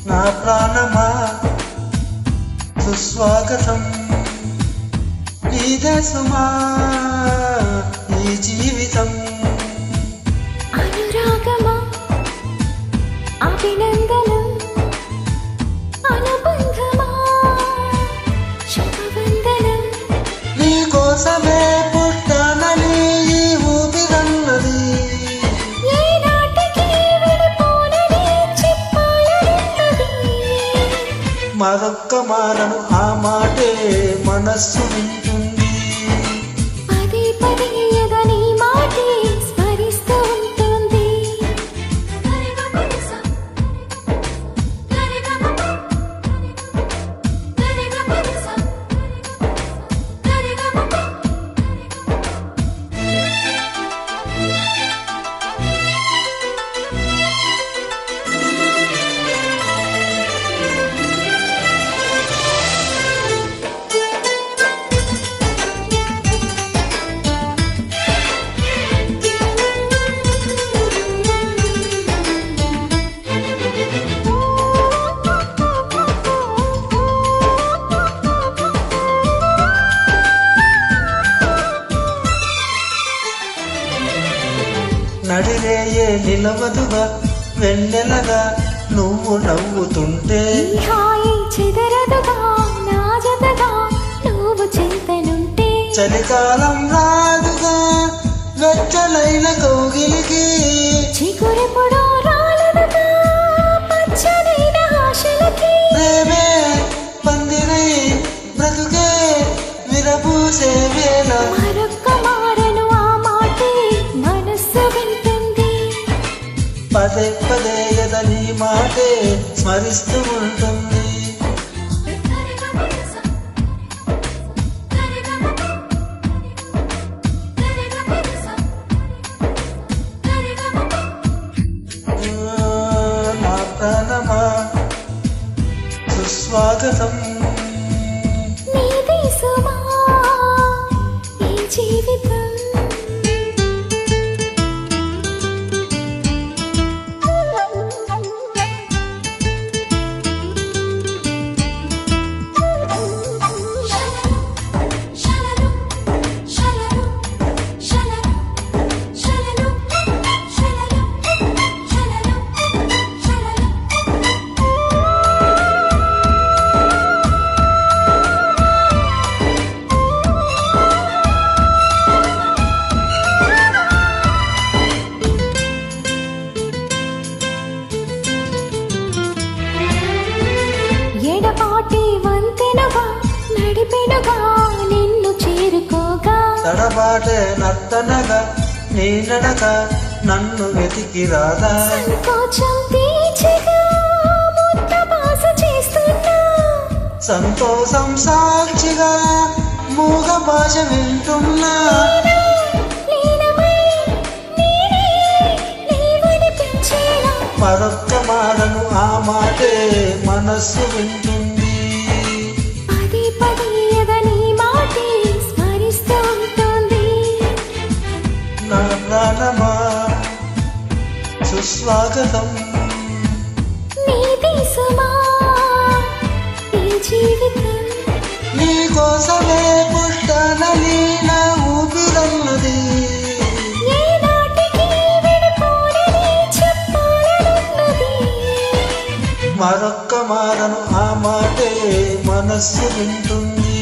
నా ప్రాణమా సుస్వాగతం నీదే సుమా ఈ జీవితం అనురాగమా అభినందనం అనుబంధమా శుభవందనం నీ కోసమే పుట్టానని ఈ ఊపిరన్నది ఏనాటికి విడిపోనని చెప్పాలనున్నది మరొక్క మారను ఆ మాటే మనస్సు వింటుంది పదే పదే ఎదని మాటే స్మరిస్తూ ఉంటుంది నడిరేయే నిలవదుగా వెన్నెలగా నువ్వు నవ్వుతుంటే ఈ హాయి చెదరదుగా నా జతగా నువ్వు చింతనుంటే చలికాలం రాదుగా వెచ్చలైన కౌగిలికి చిగురెప్పుడో రాలదుగా పచ్చనైన ఆశలకి ప్రేమే పందిరై బ్రతుకే విరబూసే వేళ మరొక్క మారను ఆ మాటే మనస్సు వింటుంది పదే పదే ఎదని మాటే స్మరిస్తూ ఉంటుంది నా ప్రాణమా సుస్వాగతం నీది సుమా ఈ జీవితం ఎడపాటి వంతెనగా నడిపెనుగా నిన్ను చేరుకోగా తడబాటే నర్తనగా నీ నడక నన్ను వెతికి రాదా సంకోచం తీర్చగా ముద్ద బాస చేస్తున్నా సంతోషం సాక్షిగా మూగ భాష వింటున్నా లీనమై నేనే నీవనిపించేలా మరొక్క మారను ఆ మాటే మనస్సు వింటుంది పదే పదే ఎదని మాటే స్మరిస్తూ ఉంటుంది నా ప్రాణమా సుస్వాగతం నీది సుమా ఈ జీవితం నీ కోసమే పుట్టానని నా ఊపిరన్నది ఏనాటికి విడిపోనని చెప్పాలనున్నది మరొక్క మారను ఆ మాటే మనస్సు వింటుంది